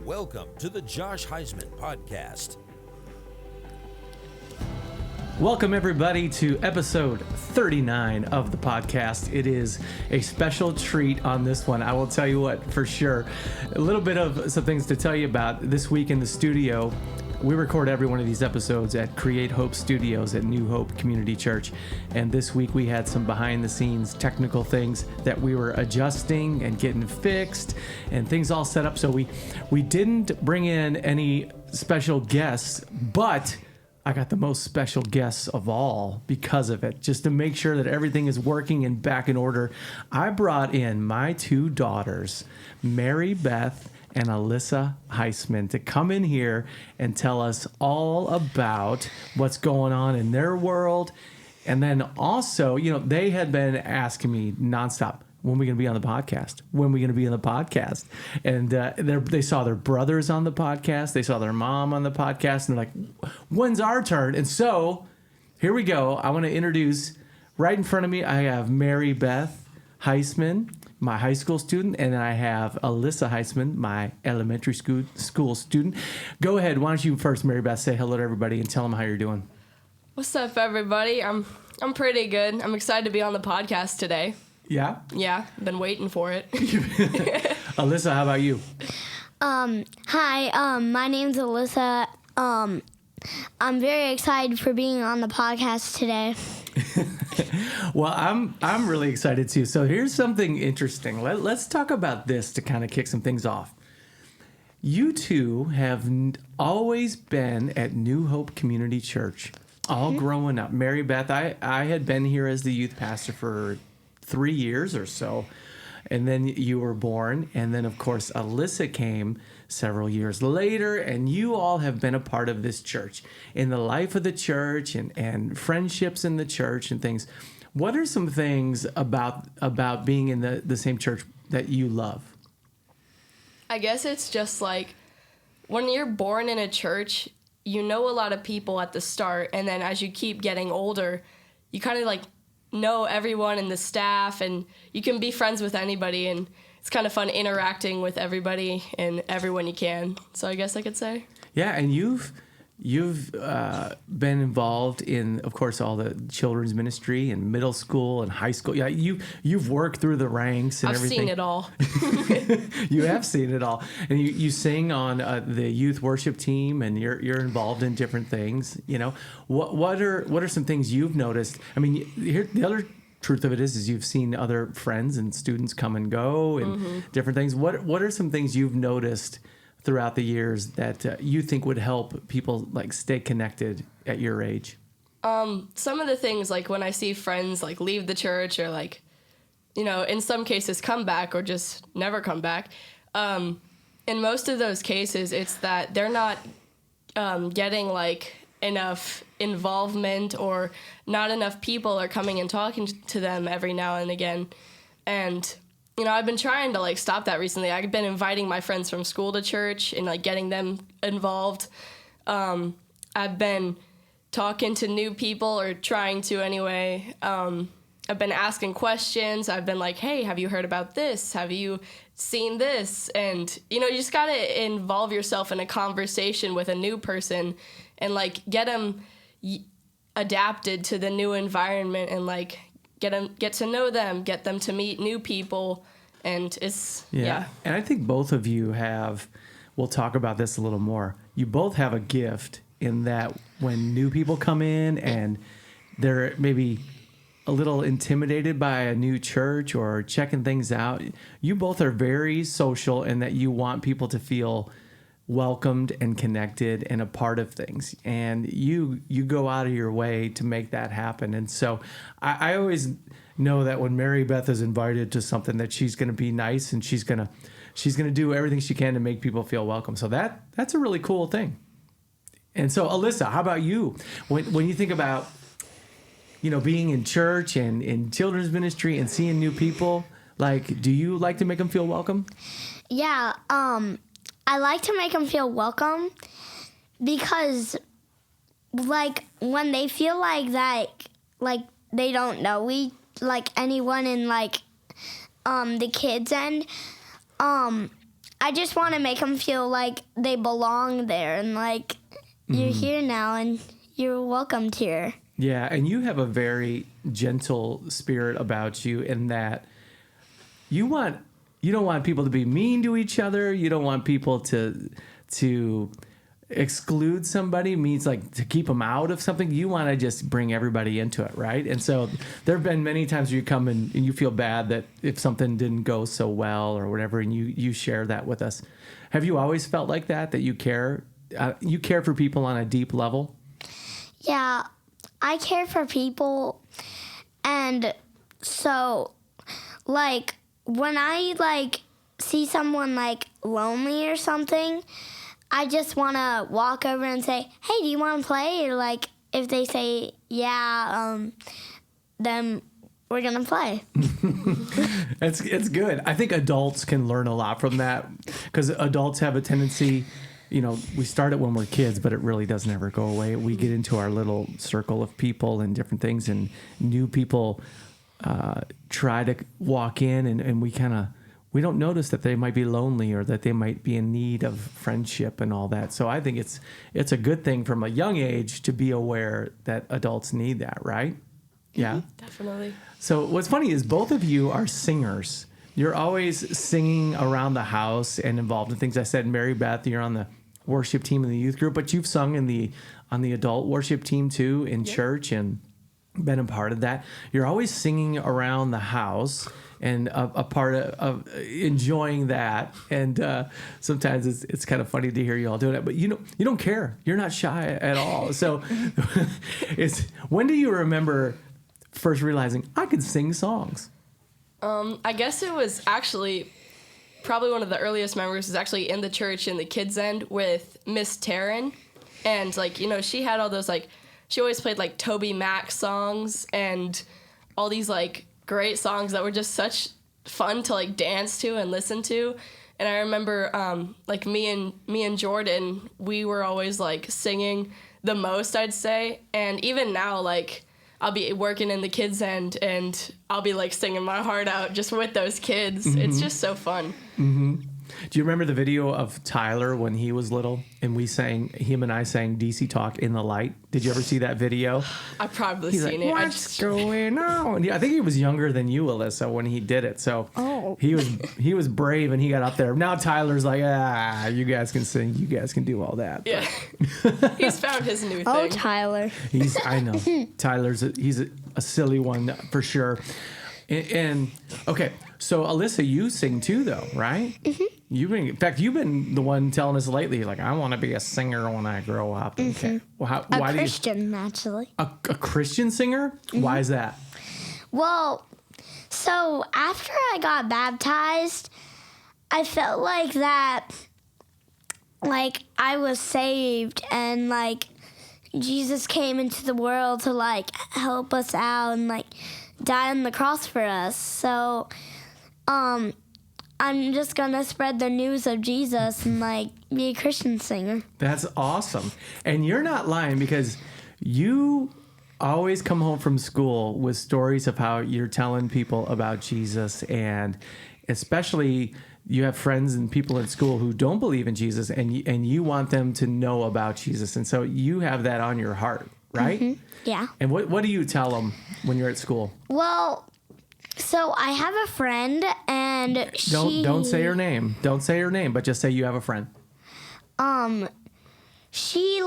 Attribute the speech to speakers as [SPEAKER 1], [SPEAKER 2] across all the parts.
[SPEAKER 1] Welcome to the Josh Huisman Podcast.
[SPEAKER 2] Welcome, everybody, to episode 39 of the podcast. It is a special treat on this one. I will tell you what, for sure. A little bit of some things to tell you about this week in the studio. We record every one of these episodes at Create Hope Studios at New Hope Community Church. And this week we had some behind-the-scenes technical things that we were adjusting and getting fixed and things all set up. So we didn't bring in any special guests, but I got the most special guests of all because of it. Just to make sure that everything is working and back in order, I brought in my two daughters, Beth and Alyssa Huisman, to come in here and tell us all about what's going on in their world. And then also, they had been asking me nonstop, when are we going to be on the podcast? When are we going to be on the podcast? And they saw their brothers on the podcast. They saw their mom on the podcast. And they're like, when's our turn? And so here we go. I want to introduce, right in front of me, I have Beth Huisman, my high school student. And then I have Alyssa Huisman, my elementary school student. Go ahead. Why don't you first, Beth, say hello to everybody and tell them how you're doing.
[SPEAKER 3] What's up, everybody? I'm pretty good. I'm excited to be on the podcast today.
[SPEAKER 2] Yeah?
[SPEAKER 3] Yeah, been waiting for it.
[SPEAKER 2] Alyssa, how about you?
[SPEAKER 4] Hi, my name's Alyssa. I'm very excited for being on the podcast today.
[SPEAKER 2] Well, I'm really excited too. So here's something interesting. Let's talk about this to kind of kick some things off. You two have always been at New Hope Community Church, all growing up. Beth, I had been here as the youth pastor for 3 years or so, and then you were born, and then of course Alyssa came several years later, and you all have been a part of this church, in the life of the church, and friendships in the church and things. What are some things about being in the same church that you love?
[SPEAKER 3] I guess it's just like when you're born in a church, you know a lot of people at the start, and then as you keep getting older, you kind of like know everyone in the staff, and you can be friends with anybody, and it's kind of fun interacting with everybody and everyone you can. So I guess I could say. Yeah,
[SPEAKER 2] and you've been involved in, of course, all the children's ministry and middle school and high school. Yeah, you've worked through the ranks and everything.
[SPEAKER 3] I've seen it all.
[SPEAKER 2] You have seen it all, and you sing on the youth worship team, and you're involved in different things. What are some things you've noticed? I mean, here the other truth of it is you've seen other friends and students come and go and different things. What are some things you've noticed throughout the years that you think would help people like stay connected at your age?
[SPEAKER 3] Some of the things, like when I see friends like leave the church, or like, in some cases come back or just never come back. In most of those cases, it's that they're not getting like enough involvement, or not enough people are coming and talking to them every now and again. And I've been trying to like stop that recently. I've been inviting my friends from school to church and like getting them involved. I've been talking to new people, or trying to anyway. I've been asking questions. I've been like, hey, have you heard about this? Have you seen this? And, you just got to involve yourself in a conversation with a new person and like get them adapted to the new environment, and like get to know them, get them to meet new people. And it's, yeah.
[SPEAKER 2] And I think both of you we'll talk about this a little more. You both have a gift in that when new people come in and they're maybe a little intimidated by a new church or checking things out, you both are very social, in that you want people to feel welcomed and connected and a part of things, and you go out of your way to make that happen. And so I always know that when Beth is invited to something, that she's going to be nice, and she's going to do everything she can to make people feel welcome. So that's a really cool thing. And so Alyssa, how about you? When you think about being in church and in children's ministry and seeing new people, like, do you like to make them feel welcome?
[SPEAKER 4] Yeah, I like to make them feel welcome, because, like, when they feel like that, like, they don't know anyone in, like, the kids' end, I I just want to make them feel like they belong there and like you're here now and you're welcomed here.
[SPEAKER 2] Yeah, and you have a very gentle spirit about you in that you don't want people to be mean to each other. You don't want people to exclude somebody, means like to keep them out of something. You want to just bring everybody into it, right? And so there have been many times where you come and you feel bad that if something didn't go so well or whatever, and you share that with us. Have you always felt like that you care for people on a deep level?
[SPEAKER 4] Yeah, I care for people, and so like when I like see someone like lonely or something, I just want to walk over and say, hey, do you want to play? Or like if they say yeah, then we're going to play.
[SPEAKER 2] It's good. I think adults can learn a lot from that because adults have a tendency, we start it when we're kids, but it really doesn't ever go away. We get into our little circle of people and different things, and new people try to walk in, and we don't notice that they might be lonely or that they might be in need of friendship and all that. So I think it's a good thing from a young age to be aware that adults need that, right? Yeah.
[SPEAKER 3] Definitely.
[SPEAKER 2] So what's funny is both of you are singers. You're always singing around the house and involved in things. I said, Mary Beth, you're on the worship team in the youth group, but you've sung on the adult worship team too in church and been a part of that. You're always singing around the house and a part of enjoying that. And sometimes it's kind of funny to hear you all doing it, but you don't care. You're not shy at all. So when do you remember first realizing I could sing songs?
[SPEAKER 3] I guess it was actually probably one of the earliest memories is actually in the church in the kids' end with Miss Taryn. And she had all those she always played Toby Mac songs and all these great songs that were just such fun to dance to and listen to. And I remember me and Jordan, we were always singing the most, I'd say. And even now I'll be working in the kids' end and I'll be singing my heart out just with those kids. Mm-hmm. It's just so fun.
[SPEAKER 2] Mm-hmm. Do you remember the video of Tyler when he was little and him and I sang DC Talk in the Light? Did you ever see that video?
[SPEAKER 3] I've probably
[SPEAKER 2] He's
[SPEAKER 3] seen it.
[SPEAKER 2] What's going on? I think he was younger than you, Alyssa, when he did it. So he was brave and he got up there. Now Tyler's you guys can sing. You guys can do all that.
[SPEAKER 3] Yeah. He's found his new thing.
[SPEAKER 4] Oh, Tyler.
[SPEAKER 2] I know. Tyler's he's a silly one for sure. And okay, so Alyssa, you sing too, though, right? Mm-hmm. In fact, you've been the one telling us lately, I want to be a singer when I grow up.
[SPEAKER 4] Mm-hmm.
[SPEAKER 2] Okay, well,
[SPEAKER 4] why Christian, actually.
[SPEAKER 2] A Christian singer? Mm-hmm. Why is that?
[SPEAKER 4] Well, so after I got baptized, I felt like that, I was saved and Jesus came into the world to help us out and die on the cross for us. So I'm just gonna spread the news of Jesus and be a Christian singer.
[SPEAKER 2] That's awesome. And you're not lying because you always come home from school with stories of how you're telling people about Jesus, and especially you have friends and people in school who don't believe in Jesus, and you want them to know about Jesus. And so you have that on your heart, right?
[SPEAKER 4] Mm-hmm. Yeah.
[SPEAKER 2] And what do you tell them when you're at school?
[SPEAKER 4] Well, so I have a friend, and
[SPEAKER 2] don't say her name. Don't say her name, but just say you have a friend.
[SPEAKER 4] She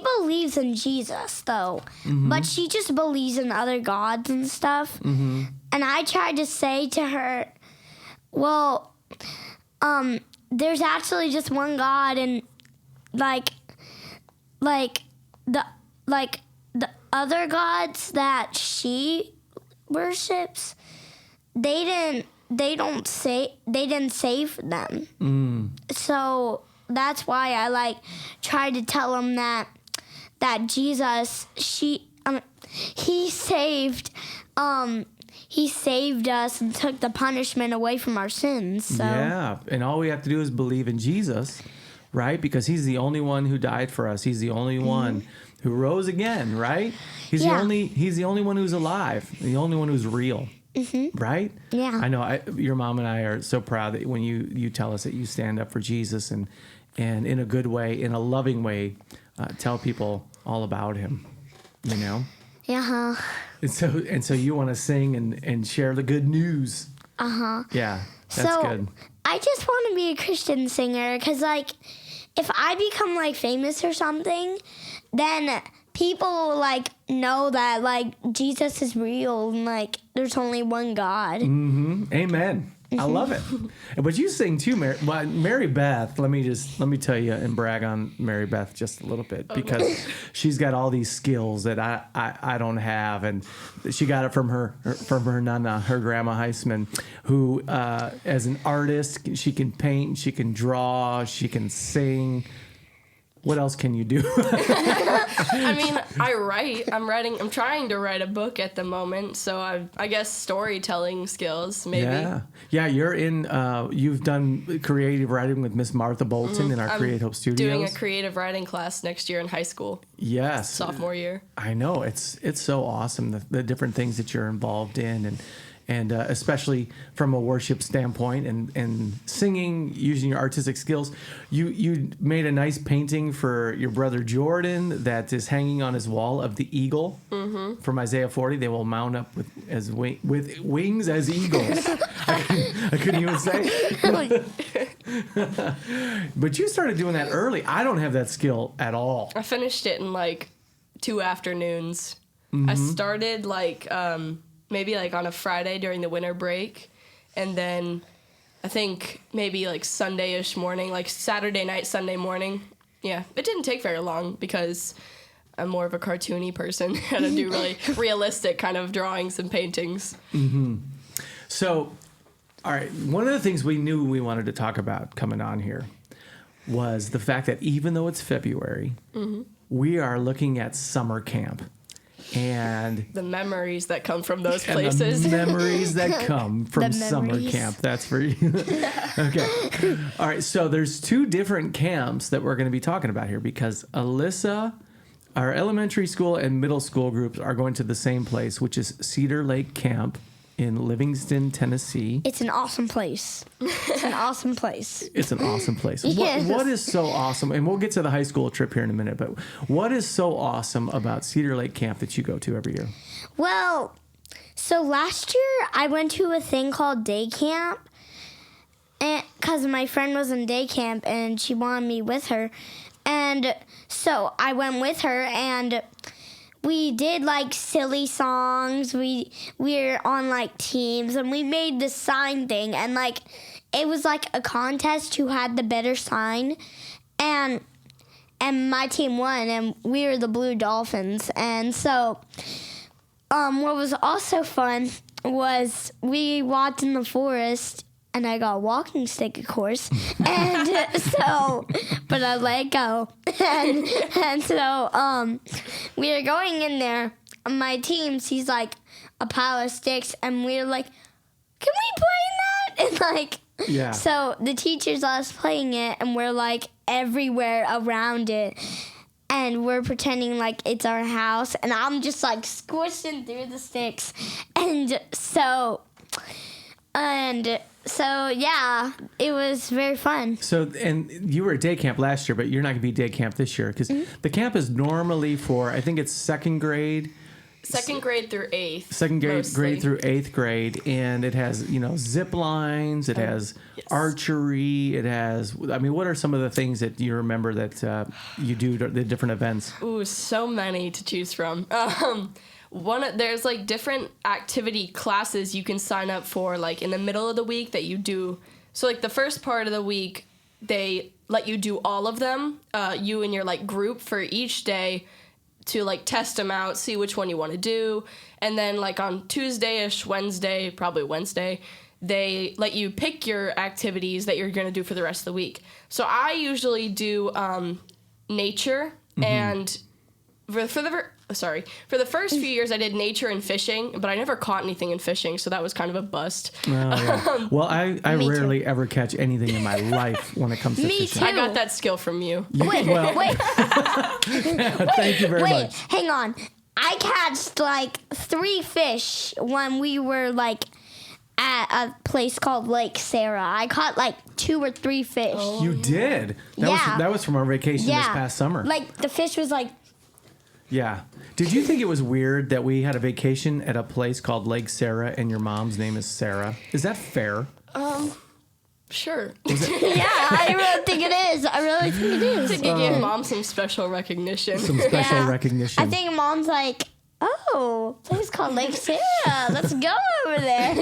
[SPEAKER 4] believes in Jesus though, mm-hmm. but she just believes in other gods and stuff. Mm-hmm. And I tried to say to her, well, there's actually just one God, and the other gods that she worships, they didn't save them. Mm. So that's why I try to tell them that Jesus, he saved us and took the punishment away from our sins. So. Yeah,
[SPEAKER 2] and all we have to do is believe in Jesus, right? Because he's the only one who died for us. He's the only mm-hmm. one who rose again, right? He's the only one who's alive, the only one who's real. right?
[SPEAKER 4] Yeah.
[SPEAKER 2] I know your mom and I are so proud that when you tell us that you stand up for Jesus and in a good way, in a loving way, tell people all about him, you know?
[SPEAKER 4] Yeah.
[SPEAKER 2] And so you want to sing and share the good news. Yeah, that's good.
[SPEAKER 4] I just want to be a Christian singer because, like, if I become, like, famous or something, then people, like, know that, like, Jesus is real and, like, there's only one God.
[SPEAKER 2] Amen. I love it. But you sing too, Mary Beth. Let me tell you and brag on Mary Beth just a little bit because she's got all these skills that I don't have, and she got it from her nana, her grandma Huisman, who as an artist she can paint, she can draw, she can sing. What else can you do?
[SPEAKER 3] I mean, I write. I'm trying to write a book at the moment, so I guess storytelling skills, maybe.
[SPEAKER 2] Yeah. You're in. You've done creative writing with Miss Martha Bolton in our Create Hope Studios.
[SPEAKER 3] Doing a creative writing class next year in high school.
[SPEAKER 2] Yes,
[SPEAKER 3] sophomore year.
[SPEAKER 2] I know it's so awesome the different things that you're involved in and especially from a worship standpoint and singing, using your artistic skills. You made a nice painting for your brother Jordan that is hanging on his wall of the eagle from Isaiah 40. They will mount up with wings as eagles. I couldn't even say. But you started doing that early. I don't have that skill at all.
[SPEAKER 3] I finished it in like 2 afternoons. I started like maybe like on a Friday during the winter break, and then I think maybe like Sunday-ish morning, like Saturday night, Sunday morning. Yeah, it didn't take very long because I'm more of a cartoony person and I do really realistic kind of drawings and paintings.
[SPEAKER 2] So, all right, one of the things we knew we wanted to talk about coming on here was the fact that even though it's February, we are looking at summer camp. And
[SPEAKER 3] the memories that come from those places.
[SPEAKER 2] The memories that come from summer
[SPEAKER 4] memories.
[SPEAKER 2] camp. That's for you. Okay. All right. So there's 2 different camps that we're going to be talking about here because Alyssa, our elementary school and middle school groups are going to the same place, which is Cedar Lake Camp in Livingston, Tennessee.
[SPEAKER 4] It's an awesome place. It's an awesome place.
[SPEAKER 2] It's an awesome place.
[SPEAKER 4] Yes.
[SPEAKER 2] What is so awesome, and we'll get to the high school trip here in a minute, but what is so awesome about Cedar Lake Camp that you go to every year?
[SPEAKER 4] Well, so last year I went to a thing called day camp because my friend was in day camp and she wanted me with her. And so I went with her and we did like silly songs. We were on like teams and we made the sign thing, and like it was like a contest who had the better sign, and my team won, and we were the Blue Dolphins. And so what was also fun was we walked in the forest. And I got a walking stick, of course. And so, but I let go. And so, we were going in there. My team sees like a pile of sticks, and we were like, "Can we play in that?" And like,
[SPEAKER 2] yeah.
[SPEAKER 4] So the teachers let us playing it, and we're like everywhere around it. And we're pretending like it's our house, and I'm just like squishing through the sticks. And so, yeah, it was very fun.
[SPEAKER 2] So, and you were at day camp last year, but you're not going to be day camp this year because the camp is normally for, I think it's second grade
[SPEAKER 3] through 8th.
[SPEAKER 2] Second grade through 8th grade, and it has, zip lines, it has archery, it has, what are some of the things that you remember that you do, the different events?
[SPEAKER 3] Ooh, so many to choose from. There's like different activity classes you can sign up for like in the middle of the week that you do. So like the first part of the week, they let you do all of them, you and your like group for each day to like test them out, see which one you want to do. And then like on Tuesday-ish, probably Wednesday, they let you pick your activities that you're going to do for the rest of the week. So I usually do nature and for the first few years, I did nature and fishing, but I never caught anything in fishing, so that was kind of a bust.
[SPEAKER 2] Oh, yeah. Well, I rarely ever catch anything in my life when it comes to
[SPEAKER 4] Me
[SPEAKER 2] fishing.
[SPEAKER 4] too.
[SPEAKER 3] I got that skill from you.
[SPEAKER 4] Wait.
[SPEAKER 2] Thank you very much.
[SPEAKER 4] Hang on. I catched like 3 fish when we were like at a place called Lake Sarah. I caught like 2 or 3 fish.
[SPEAKER 3] Oh.
[SPEAKER 2] You did?
[SPEAKER 4] Yeah.
[SPEAKER 2] That was from our vacation this
[SPEAKER 4] Yeah.
[SPEAKER 2] past summer.
[SPEAKER 4] Like the fish was like,
[SPEAKER 2] Yeah. Did you think it was weird that we had a vacation at a place called Lake Sarah and your mom's name is Sarah? Is that fair?
[SPEAKER 3] Sure.
[SPEAKER 4] yeah, I really think it is. I really think it
[SPEAKER 3] I
[SPEAKER 4] is.
[SPEAKER 3] think you gave Mom some special recognition.
[SPEAKER 2] Some special
[SPEAKER 4] Yeah.
[SPEAKER 2] recognition.
[SPEAKER 4] I think Mom's like, oh, place called Lake Sarah. Let's go over there.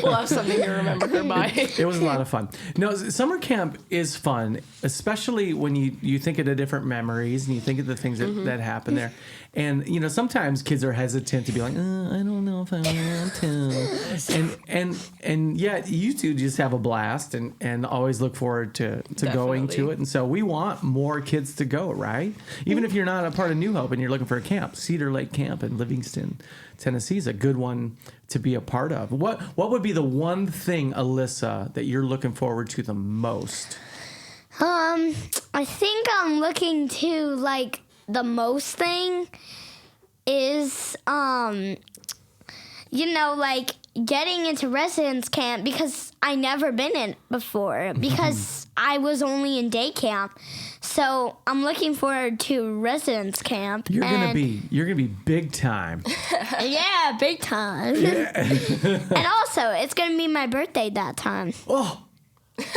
[SPEAKER 3] We'll have something to remember her by.
[SPEAKER 2] It was a lot of fun. No, summer camp is fun, especially when you think of the different memories and you think of the things that happen there. And, you know, sometimes kids are hesitant to be like, I don't know if I want to. And yet you two just have a blast and always look forward to going to
[SPEAKER 3] Definitely.
[SPEAKER 2] it. And so we want more kids to go, right? Even if you're not a part of New Hope and you're looking for a camp, Cedar Lake Camp in Livingston, Tennessee is a good one to be a part of. What would be the one thing, Alyssa, that you're looking forward to the most?
[SPEAKER 4] I think I'm looking to like the most thing is you know, like getting into residence camp because I never been in before because I was only in day camp. So I'm looking forward to residence camp.
[SPEAKER 2] You're gonna be big time.
[SPEAKER 4] Yeah, big time. And also, it's gonna be my birthday that time.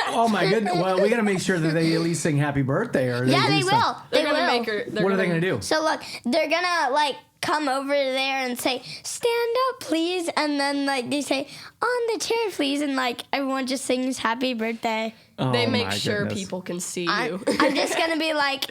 [SPEAKER 2] Oh my goodness! Well, we got to make sure that they at least sing "Happy Birthday" or
[SPEAKER 4] Yeah, they
[SPEAKER 2] do
[SPEAKER 4] will.
[SPEAKER 2] something.
[SPEAKER 4] They
[SPEAKER 3] They're gonna
[SPEAKER 4] will.
[SPEAKER 3] make her.
[SPEAKER 2] What are they gonna do?
[SPEAKER 4] So look, they're gonna like come over there and say, "Stand up, please," and then like they say, "On the chair, please," and like everyone just sings "Happy Birthday."
[SPEAKER 2] Oh,
[SPEAKER 3] They make
[SPEAKER 2] my
[SPEAKER 3] sure
[SPEAKER 2] goodness.
[SPEAKER 3] people can see
[SPEAKER 4] I'm,
[SPEAKER 3] you.
[SPEAKER 4] I'm just gonna be like,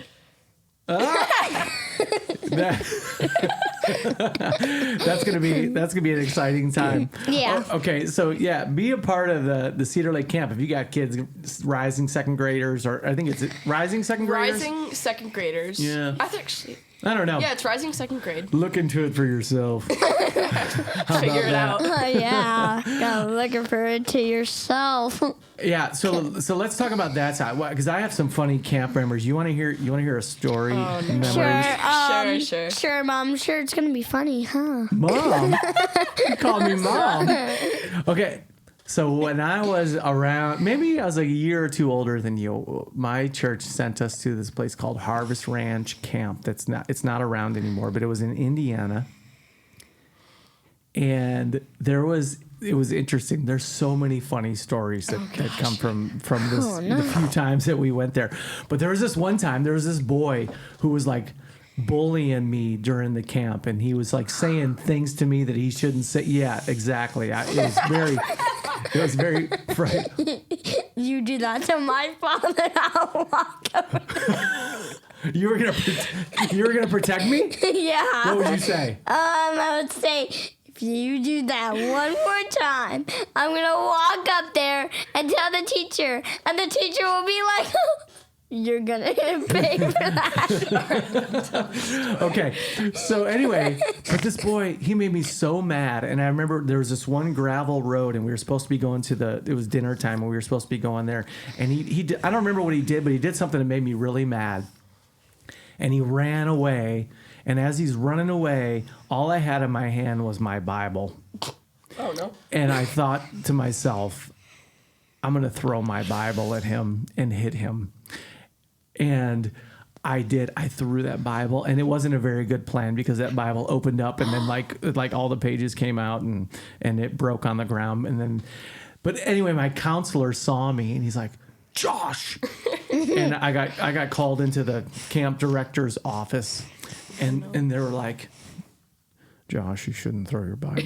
[SPEAKER 2] That's gonna be an exciting time.
[SPEAKER 4] Yeah.
[SPEAKER 2] Oh, okay, so yeah, be a part of the Cedar Lake camp. If you got kids, rising second graders, or I think it's rising second graders.
[SPEAKER 3] Rising second graders.
[SPEAKER 2] Yeah.
[SPEAKER 3] I think.
[SPEAKER 2] I don't know.
[SPEAKER 3] Yeah, it's rising second grade.
[SPEAKER 2] Look into it for yourself.
[SPEAKER 3] Figure it
[SPEAKER 2] that?
[SPEAKER 3] out.
[SPEAKER 4] "Oh yeah, gotta look for it to yourself."
[SPEAKER 2] Yeah. So let's talk about that side because I have some funny camp memories. You want to hear a story? Memories?
[SPEAKER 4] Sure, Mom. I'm sure it's gonna be funny, huh?
[SPEAKER 2] Mom, you call me mom. Okay. So when I was around, maybe I was like a year or two older than you, my church sent us to this place called Harvest Ranch Camp. It's not around anymore, but it was in Indiana. And it was interesting. There's so many funny stories that come from this the few times that we went there. But there was this one time, there was this boy who was like bullying me during the camp, and he was like saying things to me that he shouldn't say. Yeah, exactly. It was very frightening.
[SPEAKER 4] You do that to my father, I'll walk away.
[SPEAKER 2] You were gonna protect me?
[SPEAKER 4] Yeah.
[SPEAKER 2] What would you say?
[SPEAKER 4] I would say, if you do that one more time, I'm gonna walk up there and tell the teacher, and the teacher will be like, "You're gonna pay for that."
[SPEAKER 2] Okay. So anyway, but this boy, he made me so mad. And I remember there was this one gravel road and we were supposed to be going it was dinner time and we were supposed to be going there. And he did, I don't remember what he did, but he did something that made me really mad. And he ran away. And as he's running away, all I had in my hand was my Bible.
[SPEAKER 3] Oh no.
[SPEAKER 2] And I thought to myself, I'm going to throw my Bible at him and hit him. And I did. I threw that Bible, and it wasn't a very good plan because that Bible opened up, and then like all the pages came out, and it broke on the ground. And then, but anyway, my counselor saw me, and he's like, "Josh," and I got called into the camp director's office, and they were like, "Josh, you shouldn't throw your Bible.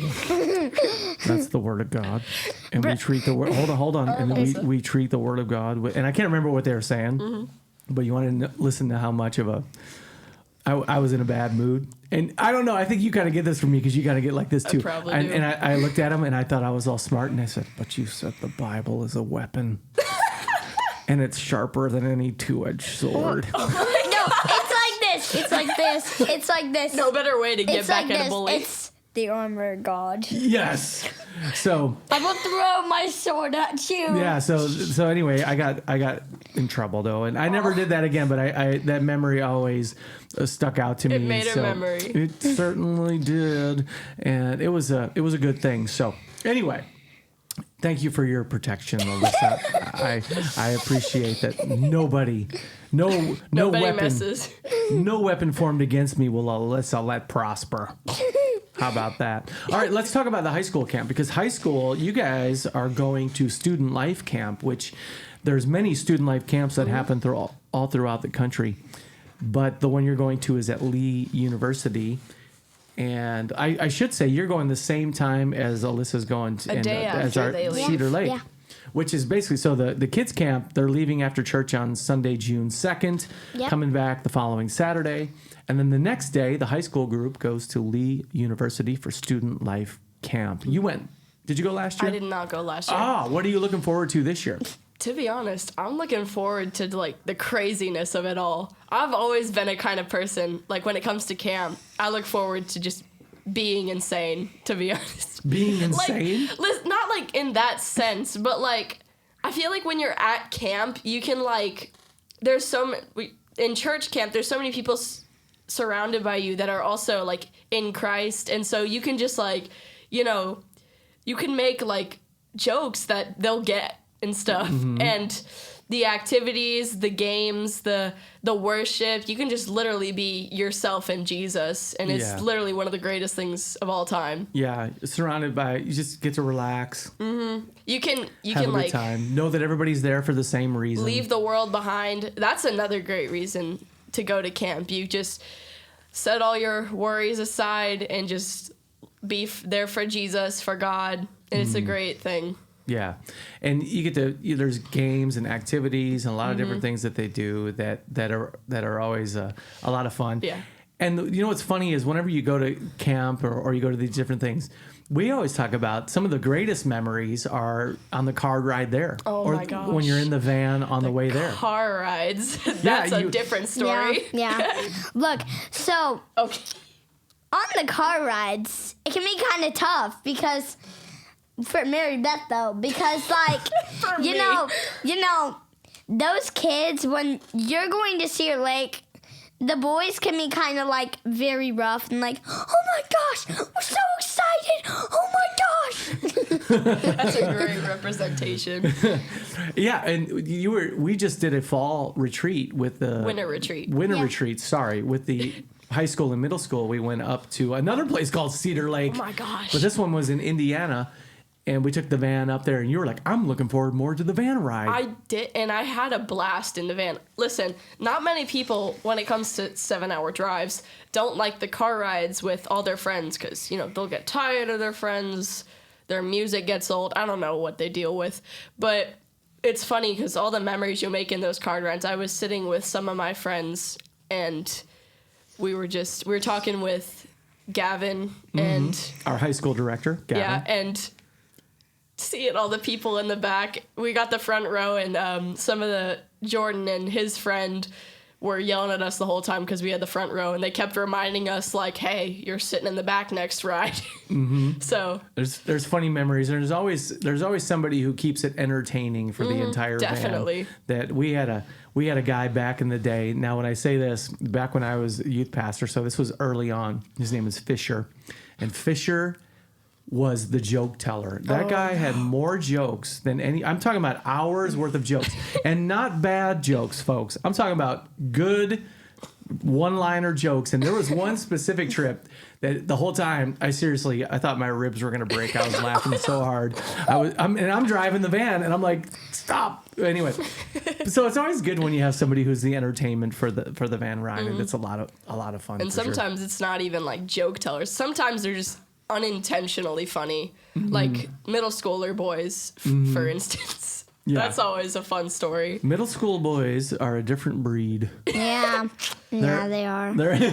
[SPEAKER 2] That's the word of God, and we treat the word. Hold on, and we treat the word of God. And I can't remember what they were saying." Mm-hmm. But you want to listen to how much of I was in a bad mood. And I don't know, I think you kind of get this from me because you kind of get like this too.
[SPEAKER 3] I probably do.
[SPEAKER 2] And I looked at him and I thought I was all smart and I said, "But you said the Bible is a weapon. And it's sharper than any two-edged sword."
[SPEAKER 4] No, it's like this. It's like this. It's like this.
[SPEAKER 3] No better way to get
[SPEAKER 4] It's
[SPEAKER 3] back
[SPEAKER 4] like
[SPEAKER 3] at a
[SPEAKER 4] this.
[SPEAKER 3] bully.
[SPEAKER 4] It's the armor of God.
[SPEAKER 2] Yes. So
[SPEAKER 4] I will throw my sword at you.
[SPEAKER 2] yeah, so anyway, I got in trouble though, and I never did that again. But I that memory always stuck out to me.
[SPEAKER 3] It made a memory.
[SPEAKER 2] It certainly did, and it was a good thing. So anyway. Thank you for your protection, Alyssa. I appreciate that. Nobody
[SPEAKER 3] messes.
[SPEAKER 2] No weapon formed against me will Alyssa let prosper. How about that? All right, let's talk about the high school camp, because high school, you guys are going to student life camp, which there's many student life camps that happen all throughout the country, but the one you're going to is at Lee University. And I should say you're going the same time as Alyssa's going to,
[SPEAKER 3] a day
[SPEAKER 2] as
[SPEAKER 3] after
[SPEAKER 2] our
[SPEAKER 3] they leave.
[SPEAKER 2] Cedar Lake,
[SPEAKER 4] Yeah.
[SPEAKER 2] which is basically, so the kids camp, they're leaving after church on Sunday, June 2nd,
[SPEAKER 4] Yep.
[SPEAKER 2] coming back the following Saturday. And then the next day, the high school group goes to Lee University for student life camp. You went. Did you go last year?
[SPEAKER 3] I did not go last year.
[SPEAKER 2] What are you looking forward to this year?
[SPEAKER 3] To be honest, I'm looking forward to like the craziness of it all. I've always been a kind of person, like when it comes to camp, I look forward to just being insane, to be honest.
[SPEAKER 2] Being insane?
[SPEAKER 3] Like, not like in that sense, but like, I feel like when you're at camp, you can like, in church camp, there's so many people surrounded by you that are also like in Christ. And so you can just like, you can make like jokes that they'll get and stuff.
[SPEAKER 2] Mm-hmm.
[SPEAKER 3] And the activities, the games, the worship, you can just literally be yourself and Jesus, and it's literally one of the greatest things of all time.
[SPEAKER 2] Yeah, surrounded by, you just get to relax.
[SPEAKER 3] Mm-hmm. You can
[SPEAKER 2] have a good
[SPEAKER 3] like
[SPEAKER 2] time. Know that everybody's there for the same reason.
[SPEAKER 3] leave the world behind. That's another great reason to go to camp. You just set all your worries aside and just be there for Jesus, for God, and it's a great thing.
[SPEAKER 2] Yeah, and you get to, there's games and activities and a lot of different things that they do that are always a lot of fun.
[SPEAKER 3] Yeah.
[SPEAKER 2] And you know what's funny is whenever you go to camp or you go to these different things, we always talk about some of the greatest memories are on the car ride there.
[SPEAKER 3] Oh
[SPEAKER 2] or
[SPEAKER 3] my gosh.
[SPEAKER 2] when you're in the van on the way there.
[SPEAKER 3] Car rides. That's a different story.
[SPEAKER 4] Yeah. Look, so
[SPEAKER 3] Okay.
[SPEAKER 4] on the car rides, it can be kind of tough because for Mary Beth though, because like
[SPEAKER 3] For
[SPEAKER 4] you
[SPEAKER 3] me.
[SPEAKER 4] know those kids, when you're going to Cedar Lake, the boys can be kind of like very rough and like, oh my gosh, we're so excited, oh my gosh.
[SPEAKER 3] That's a great representation.
[SPEAKER 2] Yeah, and we just did a fall retreat with the
[SPEAKER 3] Winter retreat.
[SPEAKER 2] retreat, sorry, with the high school and middle school. We went up to another place called Cedar Lake.
[SPEAKER 3] Oh my gosh.
[SPEAKER 2] But this one was in Indiana. And we took the van up there, and you were like, I'm looking forward more to the van ride.
[SPEAKER 3] I did, and I had a blast in the van. Listen, not many people, when it comes to 7-hour drives, don't like the car rides with all their friends because, they'll get tired of their friends, their music gets old. I don't know what they deal with. But it's funny because all the memories you make in those car rides, I was sitting with some of my friends, and we were talking with Gavin and...
[SPEAKER 2] Our high school director, Gavin.
[SPEAKER 3] Yeah, and... seeing all the people in the back. We got the front row, and some of the Jordan and his friend were yelling at us the whole time because we had the front row, and they kept reminding us like, "Hey, you're sitting in the back next ride." Mm-hmm. So
[SPEAKER 2] there's funny memories. There's always somebody who keeps it entertaining for the entire
[SPEAKER 3] definitely.
[SPEAKER 2] van. That we had a guy back in the day. Now, when I say this, back when I was a youth pastor, so this was early on. His name is Fisher, and Fisher was the joke teller. That guy had more jokes than any. I'm talking about hours worth of jokes, and not bad jokes, folks. I'm talking about good one-liner jokes. And there was one specific trip that the whole time, I thought my ribs were gonna break. I was laughing so hard. I'm driving the van, and I'm like, stop. Anyway, so it's always good when you have somebody who's the entertainment for the van ride, and it's a lot of fun.
[SPEAKER 3] and sometimes it's not even like joke tellers. Sometimes they're just unintentionally funny, like middle schooler boys, for instance.
[SPEAKER 2] Yeah.
[SPEAKER 3] That's always a fun story.
[SPEAKER 2] Middle school boys are a different breed.
[SPEAKER 4] Yeah, they are.
[SPEAKER 2] They're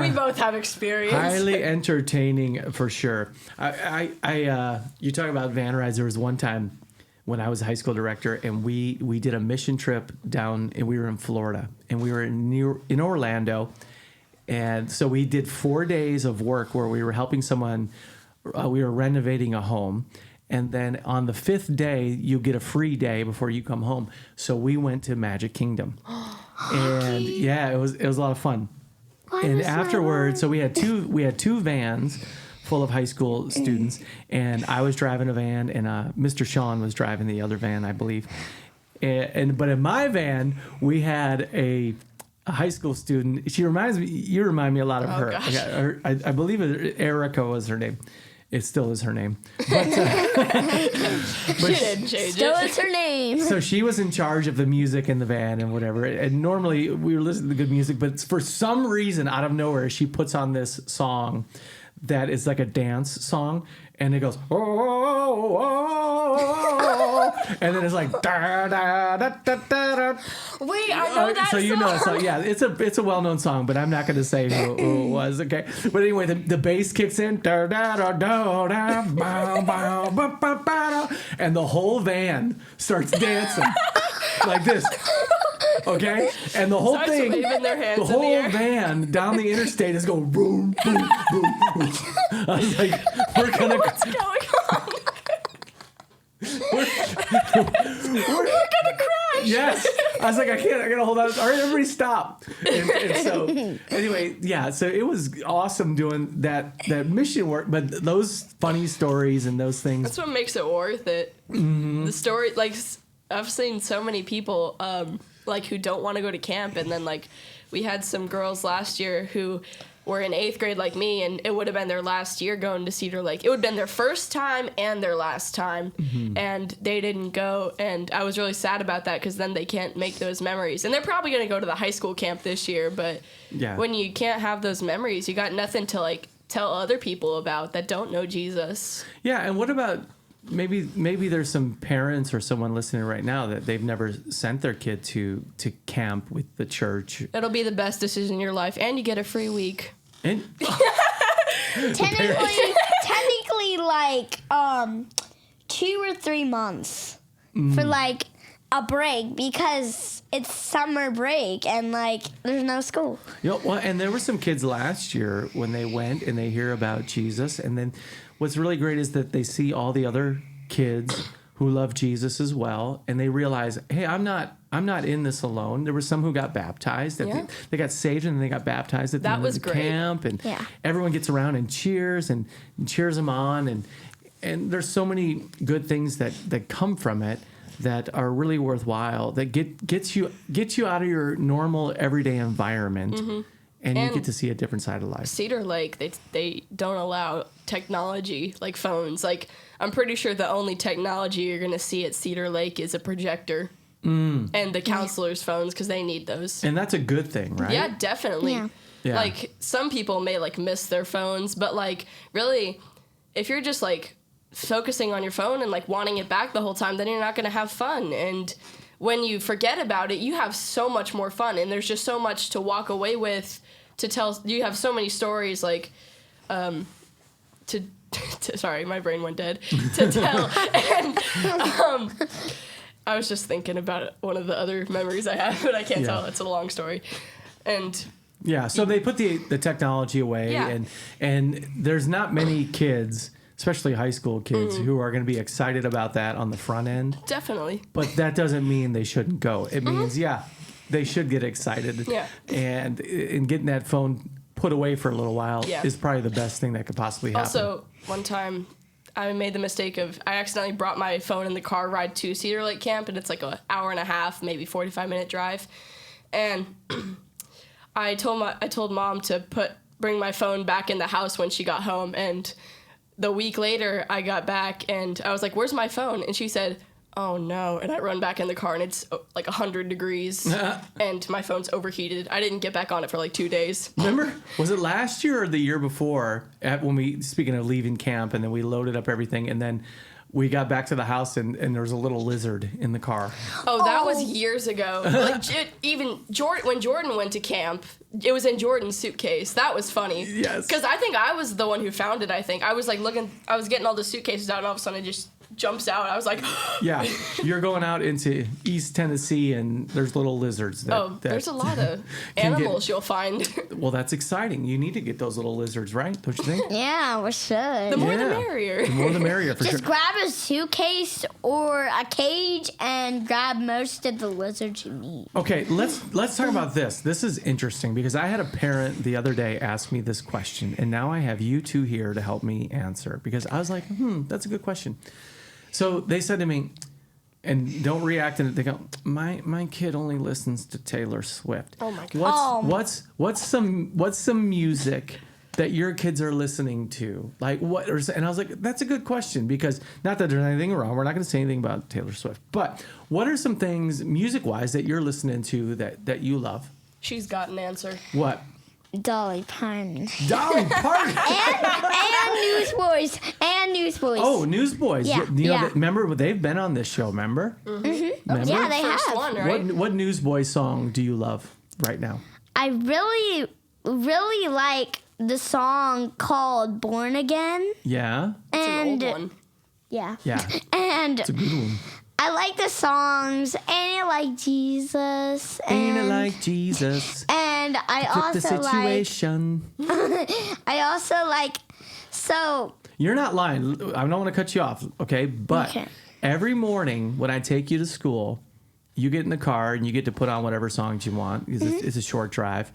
[SPEAKER 3] We both have experience.
[SPEAKER 2] highly entertaining for sure. You talk about van rides. There was one time when I was a high school director, and we did a mission trip down, and we were in Florida, and we were in Orlando. And so we did 4 days of work where we were helping someone. We were renovating a home, And then on the 5th day, you get a free day before you come home. So we went to Magic Kingdom. And yeah, it was a lot of fun. And afterwards, so we had two vans full of high school students, and I was driving a van, and Mr. Sean was driving the other van, I believe. But in my van, we had a high school student. You remind me a lot of her.
[SPEAKER 3] Gosh.
[SPEAKER 2] I believe Erica was her name. It still is her name. But,
[SPEAKER 3] She didn't change
[SPEAKER 4] Still
[SPEAKER 3] it.
[SPEAKER 4] is her name.
[SPEAKER 2] so she was in charge of the music in the van and whatever. And normally we were listening to good music, but for some reason, out of nowhere, she puts on this song that is like a dance song, and it goes, oh, oh, oh, oh, and then it's like, da, da, da, da, da, da.
[SPEAKER 3] Wait, I know that
[SPEAKER 2] So you
[SPEAKER 3] song.
[SPEAKER 2] know, so yeah, it's a well-known song, but I'm not going to say who it was, okay? But anyway, the bass kicks in, da, da, da, da, da, bow, bow, ba, ba, ba, da, and the whole van starts dancing like this. Okay, and the whole
[SPEAKER 3] Starts
[SPEAKER 2] thing,
[SPEAKER 3] waving their hands
[SPEAKER 2] the
[SPEAKER 3] in the
[SPEAKER 2] whole
[SPEAKER 3] air.
[SPEAKER 2] van down the interstate is going boom, boom, boom, boom. I was like, we're gonna
[SPEAKER 3] What's going on?
[SPEAKER 2] we're
[SPEAKER 3] gonna crash.
[SPEAKER 2] Yes, I was like, I gotta hold on. All right, everybody stop. And so anyway, yeah, so it was awesome doing that mission work, but those funny stories and those things.
[SPEAKER 3] That's what makes it worth it.
[SPEAKER 2] Mm-hmm.
[SPEAKER 3] The story, like, I've seen so many people, like, who don't want to go to camp, and then, like, we had some girls last year who were in 8th grade like me, and it would have been their last year going to Cedar Lake. It would have been their first time and their last time, and they didn't go, and I was really sad about that, because then they can't make those memories. And they're probably going to go to the high school camp this year, but
[SPEAKER 2] Yeah.
[SPEAKER 3] when you can't have those memories, you got nothing to, like, tell other people about that don't know Jesus.
[SPEAKER 2] Yeah, and what about maybe there's some parents or someone listening right now that they've never sent their kid to camp with the church.
[SPEAKER 3] It'll be the best decision in your life, and you get a free week.
[SPEAKER 2] And
[SPEAKER 4] Technically, like 2 or 3 months for like a break, because it's summer break and like there's no school.
[SPEAKER 2] well, and there were some kids last year when they went and they hear about Jesus, and then what's really great is that they see all the other kids who love Jesus as well, and they realize, hey, I'm not in this alone. There were some who got baptized. They got saved and they got baptized at the
[SPEAKER 3] That
[SPEAKER 2] end
[SPEAKER 3] was
[SPEAKER 2] of the
[SPEAKER 3] great.
[SPEAKER 2] camp, and
[SPEAKER 4] Yeah.
[SPEAKER 2] everyone gets around and cheers them on, and there's so many good things that come from it that are really worthwhile. That gets you out of your normal everyday environment. And you
[SPEAKER 3] And
[SPEAKER 2] get to see a different side of life.
[SPEAKER 3] Cedar Lake, they don't allow technology like phones. Like, I'm pretty sure the only technology you're going to see at Cedar Lake is a projector and the counselors' phones, because they need those.
[SPEAKER 2] And that's a good thing, right?
[SPEAKER 3] Yeah, definitely.
[SPEAKER 4] Yeah.
[SPEAKER 2] Yeah.
[SPEAKER 3] Like, some people may, like, miss their phones, but, like, really, if you're just, like, focusing on your phone and, like, wanting it back the whole time, then you're not going to have fun. And when you forget about it, you have so much more fun, and there's just so much to walk away with, to tell. You have so many stories, like, sorry, my brain went dead, to tell. And I was just thinking about one of the other memories I have, but I can't tell. It's a long story. And
[SPEAKER 2] Yeah, so they put the technology away,
[SPEAKER 3] Yeah.
[SPEAKER 2] and there's not many kids, especially high school kids, who are going to be excited about that on the front end.
[SPEAKER 3] definitely.
[SPEAKER 2] But that doesn't mean they shouldn't go. It means, they should get excited.
[SPEAKER 3] Yeah.
[SPEAKER 2] And in getting that phone put away for a little while
[SPEAKER 3] Yeah.
[SPEAKER 2] is probably the best thing that could possibly happen.
[SPEAKER 3] Also, one time I made the mistake of, I accidentally brought my phone in the car ride to Cedar Lake Camp, and it's like an hour and a half, maybe 45-minute drive. And I told Mom to bring my phone back in the house when she got home, and the week later I got back and I was like, "Where's my phone?" And she said, "Oh no." And I run back in the car and it's like 100 degrees and my phone's overheated. I didn't get back on it for like 2 days.
[SPEAKER 2] Remember, was it last year or the year before, speaking of leaving camp, and then we loaded up everything, and then we got back to the house and there was a little lizard in the car.
[SPEAKER 3] Oh, that was years ago. Like, when Jordan went to camp, it was in Jordan's suitcase. That was funny.
[SPEAKER 2] Yes.
[SPEAKER 3] Because I think I was the one who found it, I think. I was like I was getting all the suitcases out, and all of a sudden I just jumps out. I was like,
[SPEAKER 2] Yeah, you're going out into East Tennessee, and there's little lizards.
[SPEAKER 3] There's a lot of animals you'll find.
[SPEAKER 2] Well, that's exciting. You need to get those little lizards, right? Don't you think?
[SPEAKER 4] Yeah, we should.
[SPEAKER 3] The more the merrier.
[SPEAKER 2] The more the merrier, for
[SPEAKER 4] Just
[SPEAKER 2] sure.
[SPEAKER 4] grab a suitcase or a cage and grab most of the lizards you need.
[SPEAKER 2] Okay, let's talk about this. This is interesting because I had a parent the other day ask me this question, and now I have you two here to help me answer because I was like, that's a good question. So they said to me, and don't react, and they go, my kid only listens to Taylor Swift.
[SPEAKER 3] Oh my God.
[SPEAKER 2] What's some music that your kids are listening to? Like what? And I was like, that's a good question because not that there's anything wrong. We're not going to say anything about Taylor Swift, but what are some things music-wise that you're listening to that you love?
[SPEAKER 3] She's got an answer.
[SPEAKER 2] What?
[SPEAKER 4] Dolly Parton.
[SPEAKER 2] Dolly Parton.
[SPEAKER 4] and Newsboys.
[SPEAKER 2] Oh, Newsboys.
[SPEAKER 4] Yeah,
[SPEAKER 2] You know,
[SPEAKER 4] yeah.
[SPEAKER 2] Remember, they've been on this show, remember? Mm-hmm. Remember?
[SPEAKER 4] Yeah, they
[SPEAKER 3] First
[SPEAKER 4] have.
[SPEAKER 3] one, right?
[SPEAKER 2] What Newsboys song do you love right now?
[SPEAKER 4] I really, really like the song called Born Again.
[SPEAKER 2] Yeah?
[SPEAKER 3] It's an old
[SPEAKER 4] And
[SPEAKER 3] one.
[SPEAKER 4] yeah.
[SPEAKER 2] Yeah.
[SPEAKER 4] And
[SPEAKER 2] It's a good one.
[SPEAKER 4] I like the songs Ain't It Like Jesus.
[SPEAKER 2] Ain't it
[SPEAKER 4] and-
[SPEAKER 2] like Jesus?
[SPEAKER 4] And I
[SPEAKER 2] Flip the
[SPEAKER 4] also like
[SPEAKER 2] situation.
[SPEAKER 4] so
[SPEAKER 2] You're not lying. I don't want to cut you off, okay? But
[SPEAKER 4] Okay.
[SPEAKER 2] every morning when I take you to school, you get in the car and you get to put on whatever songs you want because it's a short drive.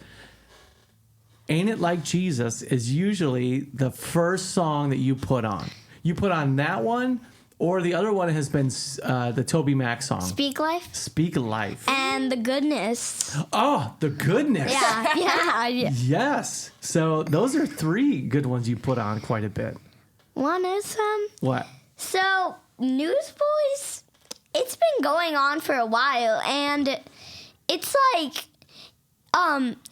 [SPEAKER 2] Ain't It Like Jesus is usually the first song that you put on. You put on that one, or the other one has been the Toby Mac song,
[SPEAKER 4] Speak Life
[SPEAKER 2] Speak Life.
[SPEAKER 4] and The Goodness.
[SPEAKER 2] Oh, the goodness.
[SPEAKER 4] Yeah.
[SPEAKER 2] Yes. So those are three good ones you put on quite a bit.
[SPEAKER 4] One is
[SPEAKER 2] What?
[SPEAKER 4] so Newsboys. It's been going on for a while, and it's like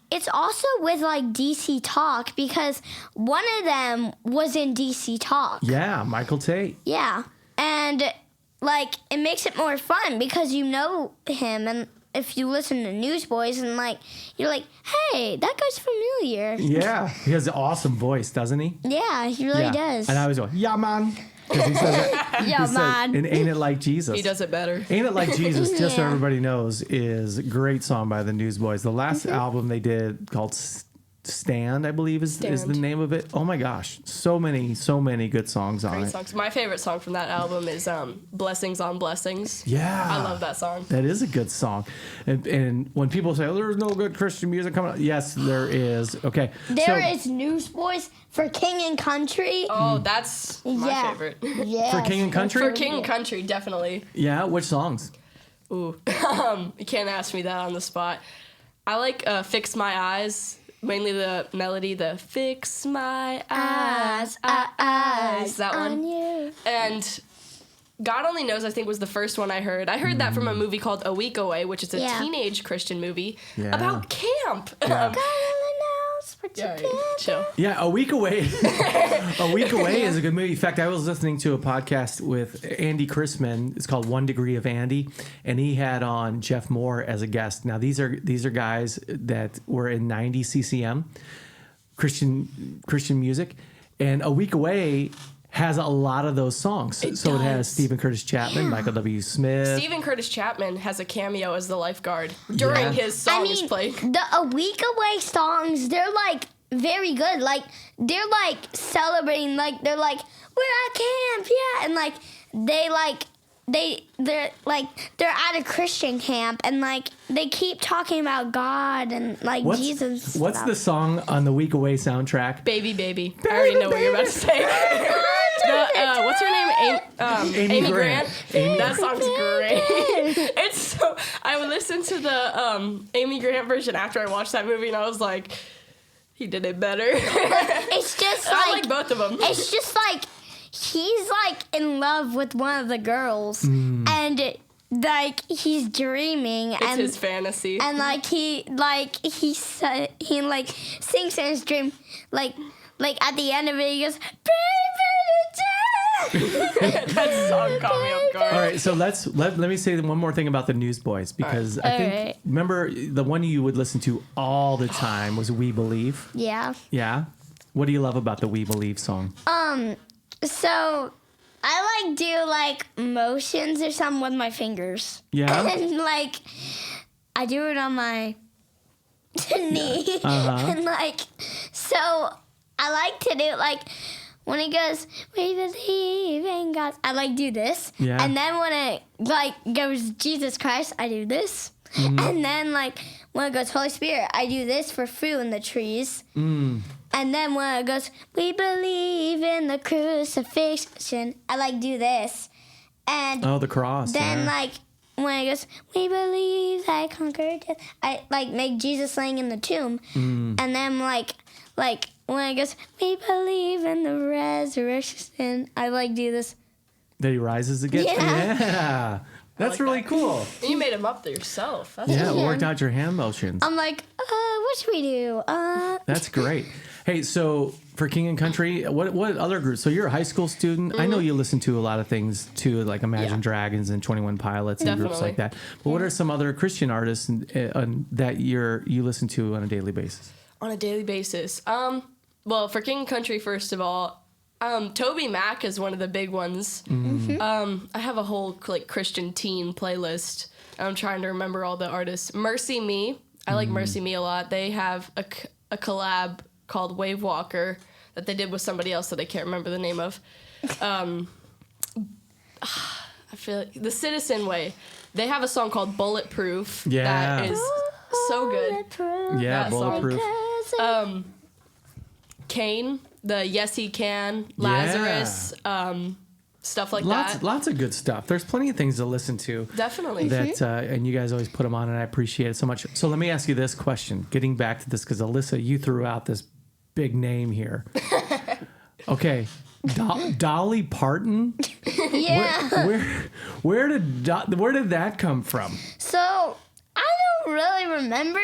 [SPEAKER 4] it's also with like DC Talk because one of them was in DC Talk.
[SPEAKER 2] Yeah, Michael Tate.
[SPEAKER 4] Yeah. And like it makes it more fun because you know him, and if you listen to Newsboys and like you're like, hey, that guy's familiar.
[SPEAKER 2] Yeah, he has an awesome voice, doesn't he?
[SPEAKER 4] Yeah, he really does.
[SPEAKER 2] And I was going, yeah, man. 'Cause he says it.
[SPEAKER 4] Yeah,
[SPEAKER 2] He says,
[SPEAKER 4] man.
[SPEAKER 2] and Ain't It Like Jesus?
[SPEAKER 3] He does it better.
[SPEAKER 2] Ain't It Like Jesus, just so
[SPEAKER 4] Yeah.
[SPEAKER 2] everybody knows, is a great song by the Newsboys. The last
[SPEAKER 4] Mm-hmm.
[SPEAKER 2] album they did called Stand, I believe is the
[SPEAKER 3] Stand.
[SPEAKER 2] name of it. Oh my gosh, so many good songs on
[SPEAKER 3] Great
[SPEAKER 2] it.
[SPEAKER 3] songs. My favorite song from that album is Blessings on Blessings.
[SPEAKER 2] Yeah.
[SPEAKER 3] I love that song.
[SPEAKER 2] That is a good song. And when people say, oh, there's no good Christian music coming out, yes, there is. Okay.
[SPEAKER 4] There is Newsboys for King and Country.
[SPEAKER 3] Oh, that's my
[SPEAKER 4] Yeah.
[SPEAKER 3] favorite.
[SPEAKER 4] Yes.
[SPEAKER 2] For King and Country?
[SPEAKER 3] For King and Country, definitely.
[SPEAKER 2] Yeah, which songs?
[SPEAKER 3] Ooh, you can't ask me that on the spot. I like Fix My Eyes. Mainly the melody, the fix my eyes, that
[SPEAKER 4] on
[SPEAKER 3] one.
[SPEAKER 4] you.
[SPEAKER 3] And God Only Knows, I think, was the first one I heard. I heard that from a movie called A Week Away, which is a
[SPEAKER 4] Yeah.
[SPEAKER 3] teenage Christian movie
[SPEAKER 2] Yeah.
[SPEAKER 3] about camp.
[SPEAKER 2] Yeah.
[SPEAKER 4] God only knows what you
[SPEAKER 3] Yeah,
[SPEAKER 4] can
[SPEAKER 3] chill.
[SPEAKER 2] Yeah, A Week Away. A Week Away is a good movie. In fact, I was listening to a podcast with Andy Chrisman. It's called 1 Degree of Andy, and he had on Jeff Moore as a guest. Now, these are guys that were in 90 CCM, Christian music, and A Week Away has a lot of those songs.
[SPEAKER 3] It
[SPEAKER 2] so it has
[SPEAKER 3] does.
[SPEAKER 2] Stephen Curtis Chapman, Michael W. Smith.
[SPEAKER 3] Stephen Curtis Chapman has a cameo as the lifeguard during
[SPEAKER 2] Yeah.
[SPEAKER 3] his song is played.
[SPEAKER 4] the A Week Away songs, they're like very good. Like they're like celebrating, like they're like we're at camp, yeah, and like they're at a Christian camp, and like they keep talking about God and like Jesus. and
[SPEAKER 2] What's
[SPEAKER 4] stuff.
[SPEAKER 2] the song on the Week Away soundtrack?
[SPEAKER 3] Baby, baby. I already know what you're about to say. What's her name? Amy Grant.
[SPEAKER 2] Amy-
[SPEAKER 3] That song's great. It's so. I would listen to the Amy Grant version after I watched that movie, and I was like, he did it better.
[SPEAKER 4] It's just
[SPEAKER 3] I like both of them.
[SPEAKER 4] It's just like he's like in love with one of the girls, and like he's dreaming,
[SPEAKER 3] It's
[SPEAKER 4] and
[SPEAKER 3] his fantasy.
[SPEAKER 4] and like he sings in his dream, like at the end of it he goes, "Baby,
[SPEAKER 3] That song caught me off guard.
[SPEAKER 2] All right, so let me say one more thing about the Newsboys because I think
[SPEAKER 4] Alright.
[SPEAKER 2] remember the one you would listen to all the time was "We Believe."
[SPEAKER 4] yeah."
[SPEAKER 2] Yeah. What do you love about the "We Believe" song?
[SPEAKER 4] So I like do like motions or something with my fingers.
[SPEAKER 2] Yeah.
[SPEAKER 4] And like I do it on my knee. And like so I like to do like when it goes, we believe in God, I like do this.
[SPEAKER 2] Yeah.
[SPEAKER 4] And then when it like goes Jesus Christ, I do this. And then like when it goes Holy Spirit, I do this for fruit in the trees. And then when it goes, we believe in the crucifixion, I like do this. And
[SPEAKER 2] the cross.
[SPEAKER 4] then like when it goes, we believe that I conquered death, I like make Jesus laying in the tomb. And then like when it goes, we believe in the resurrection, I like do this.
[SPEAKER 2] That he rises again?
[SPEAKER 4] Yeah.
[SPEAKER 2] That's
[SPEAKER 3] like
[SPEAKER 2] really
[SPEAKER 3] that.
[SPEAKER 2] cool.
[SPEAKER 3] You made them up there yourself. That's
[SPEAKER 2] Yeah,
[SPEAKER 3] cool.
[SPEAKER 2] worked out your hand motions.
[SPEAKER 4] I'm like, what should we do?
[SPEAKER 2] That's great. Hey, so for King and Country, what other groups? So you're a high school student. I know you listen to a lot of things too, like Imagine Dragons and 21 Pilots and groups like that. But what are some other Christian artists that you listen to on a daily basis?
[SPEAKER 3] On a daily basis. Well, for King and Country, first of all, Toby Mac is one of the big ones. I have a whole like Christian teen playlist. I'm trying to remember all the artists. Mercy Me. I like Mercy Me a lot. They have a collab called Wave Walker that they did with somebody else that I can't remember the name of. I feel like The Citizen Way. They have a song called Bulletproof.
[SPEAKER 2] Yeah.
[SPEAKER 3] That is so good.
[SPEAKER 2] Yeah,
[SPEAKER 3] that song.
[SPEAKER 2] Bulletproof.
[SPEAKER 3] Kane, the Yes He Can, Lazarus, stuff like that.
[SPEAKER 2] Lots of good stuff. There's plenty of things to listen to.
[SPEAKER 3] Definitely.
[SPEAKER 2] That and you guys always put them on, and I appreciate it so much. So let me ask you this question. Getting back to this, because Alyssa, you threw out this big name here. Okay, Dolly Parton.
[SPEAKER 4] Yeah.
[SPEAKER 2] Where did that come from?
[SPEAKER 4] So I don't really remember,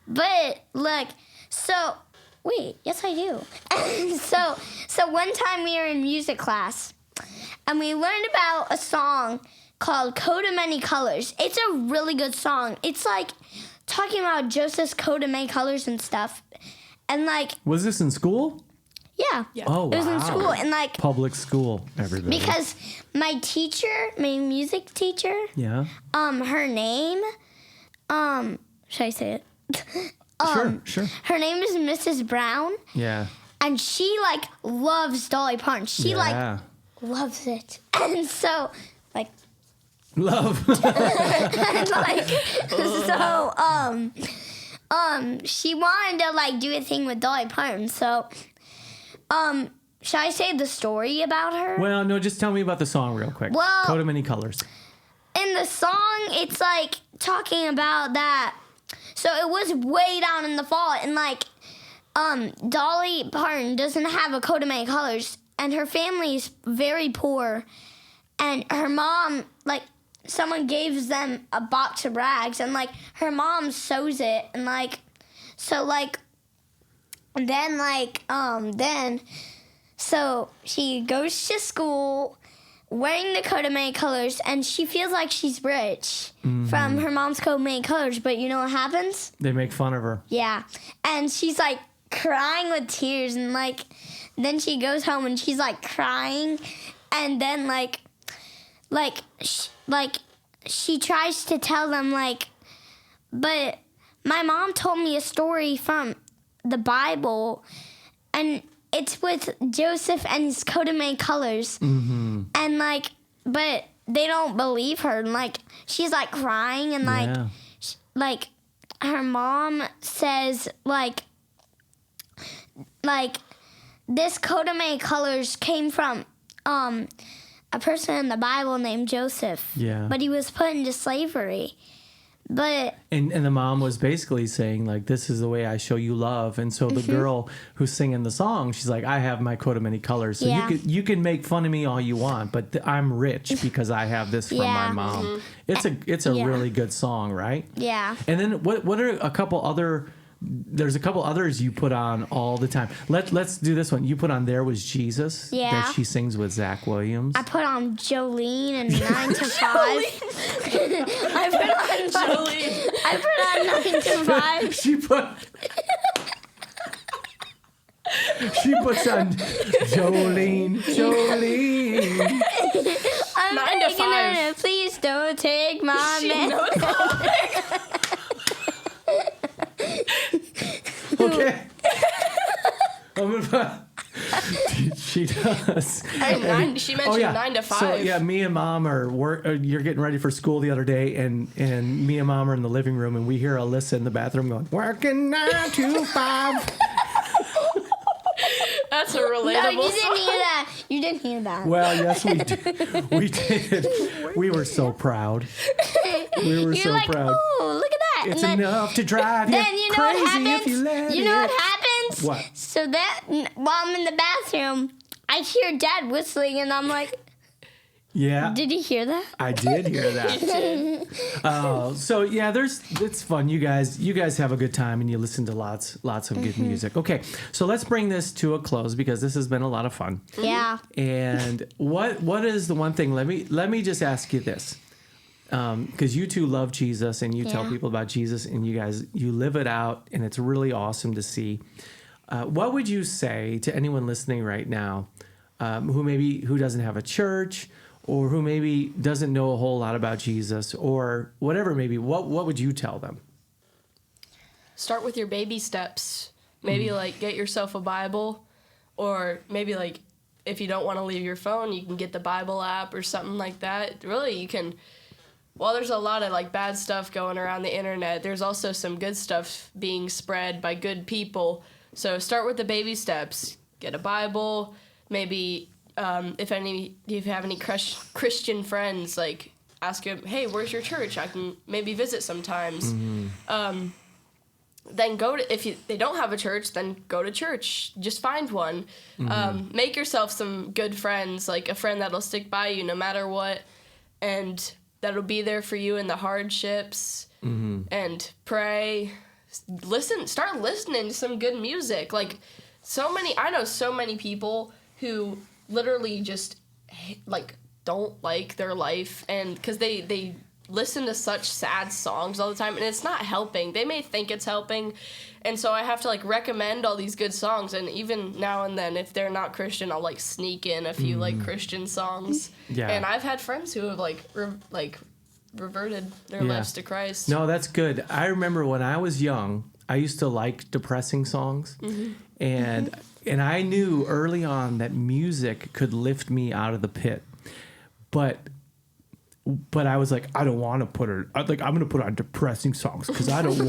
[SPEAKER 4] but like, wait, yes I do. so one time we were in music class, and we learned about a song called Coat of Many Colors. It's a really good song. It's like talking about Joseph's coat of many colors and stuff. And like,
[SPEAKER 2] Was this in school?
[SPEAKER 4] yeah.
[SPEAKER 2] Oh,
[SPEAKER 4] It was in
[SPEAKER 2] wow.
[SPEAKER 4] school, and like,
[SPEAKER 2] Public school, everybody.
[SPEAKER 4] because my music teacher,
[SPEAKER 2] Yeah.
[SPEAKER 4] her name, should I say it?
[SPEAKER 2] Sure.
[SPEAKER 4] Her name is Mrs. Brown,
[SPEAKER 2] Yeah.
[SPEAKER 4] and she like loves Dolly Parton. She like loves it, and so like,
[SPEAKER 2] Love.
[SPEAKER 4] and, like she wanted to like do a thing with Dolly Parton. So, should I say the story about her?
[SPEAKER 2] Well, no, just tell me about the song real quick.
[SPEAKER 4] Well-
[SPEAKER 2] Coat of Many Colors.
[SPEAKER 4] In the song, it's like talking about that. So it was way down in the fall, and like, Dolly Parton doesn't have a coat of many colors, and her family's very poor, and her mom, like, someone gives them a box of rags, and like her mom sews it, and like, so like, so she goes to school wearing the coat of many colors, and she feels like she's rich from her mom's coat of many colors, but you know what happens?
[SPEAKER 2] They make fun of her.
[SPEAKER 4] Yeah. And she's like crying with tears, and like then she goes home and she's like crying, and then she tries to tell them like, but my mom told me a story from the Bible, and it's with Joseph and his coat of many colors. And like, but they don't believe her, and like she's like crying, and like
[SPEAKER 2] Yeah.
[SPEAKER 4] like her mom says like this coat of many colors came from a person in the Bible named Joseph.
[SPEAKER 2] Yeah.
[SPEAKER 4] But he was put into slavery. But
[SPEAKER 2] And the mom was basically saying, like, this is the way I show you love. And so the girl who's singing the song, she's like, I have my coat of many colors. So
[SPEAKER 4] Yeah.
[SPEAKER 2] you can make fun of me all you want, but I'm rich because I have this from my
[SPEAKER 4] Yeah.
[SPEAKER 2] mom. It's a
[SPEAKER 4] Yeah.
[SPEAKER 2] really good song, right?
[SPEAKER 4] yeah.
[SPEAKER 2] And then what are a couple other... There's a couple others you put on all the time. Let's do this one. You put on There Was Jesus.
[SPEAKER 4] Yeah.
[SPEAKER 2] That she sings with Zach Williams.
[SPEAKER 4] I put on Jolene and 9 to 5. I put on 9 to 5.
[SPEAKER 2] She puts on Jolene.
[SPEAKER 4] I'm
[SPEAKER 3] 9 to 5.
[SPEAKER 4] Please don't take my
[SPEAKER 3] She
[SPEAKER 4] man.
[SPEAKER 3] knows
[SPEAKER 2] Okay. She does.
[SPEAKER 3] She mentioned 9 to 5.
[SPEAKER 2] So yeah, me and Mom you're getting ready for school the other day, and me and Mom are in the living room, and we hear Alyssa in the bathroom going, "Working 9 to 5."
[SPEAKER 3] That's a relatable
[SPEAKER 4] No, you didn't
[SPEAKER 3] song.
[SPEAKER 4] hear that. You didn't hear that.
[SPEAKER 2] Well, yes, we did. We did. We were so proud. We were
[SPEAKER 4] You're
[SPEAKER 2] so
[SPEAKER 4] like,
[SPEAKER 2] proud.
[SPEAKER 4] oh, look at that.
[SPEAKER 2] It's
[SPEAKER 4] And
[SPEAKER 2] enough to drive you
[SPEAKER 4] then you know
[SPEAKER 2] crazy
[SPEAKER 4] what happens?
[SPEAKER 2] if you let
[SPEAKER 4] You know
[SPEAKER 2] it.
[SPEAKER 4] what happens?
[SPEAKER 2] What?
[SPEAKER 4] So that while I'm in the bathroom, I hear Dad whistling, and I'm like,
[SPEAKER 2] Yeah.
[SPEAKER 4] did you hear that?
[SPEAKER 2] I did hear that. So yeah, it's fun. You guys have a good time and you listen to lots of good music. Okay, so let's bring this to a close because this has been a lot of fun.
[SPEAKER 4] Yeah.
[SPEAKER 2] And what is the one thing? Let me just ask you this, because you two love Jesus and you tell
[SPEAKER 4] Yeah.
[SPEAKER 2] people about Jesus and you live it out and it's really awesome to see. What would you say to anyone listening right now, who doesn't have a church? Or who maybe doesn't know a whole lot about Jesus, or whatever maybe, what would you tell them?
[SPEAKER 3] Start with your baby steps. Maybe like get yourself a Bible, or maybe like if you don't want to leave your phone, you can get the Bible app or something like that. Really, you can. While there's a lot of like bad stuff going around the internet, there's also some good stuff being spread by good people. So start with the baby steps. Get a Bible. Maybe if you have any Christian friends, like ask them, hey, where's your church? I can maybe visit sometimes. Then if they don't have a church, then go to church. Just find one. Make yourself some good friends, like a friend that'll stick by you no matter what, and that'll be there for you in the hardships. And pray. Start listening to some good music. Like I know so many people who literally just don't like their life, and because they listen to such sad songs all the time, and it's not helping. They may think it's helping, and so I have to recommend all these good songs, and even now and then if they're not Christian, I'll sneak in a few Christian songs.
[SPEAKER 2] Yeah.
[SPEAKER 3] And I've had friends who have reverted their lives to Christ.
[SPEAKER 2] No, that's good. I remember when I was young, I used to like depressing songs, and I knew early on that music could lift me out of the pit, but I was like, I don't want to put her. I'm going to put on depressing songs because I don't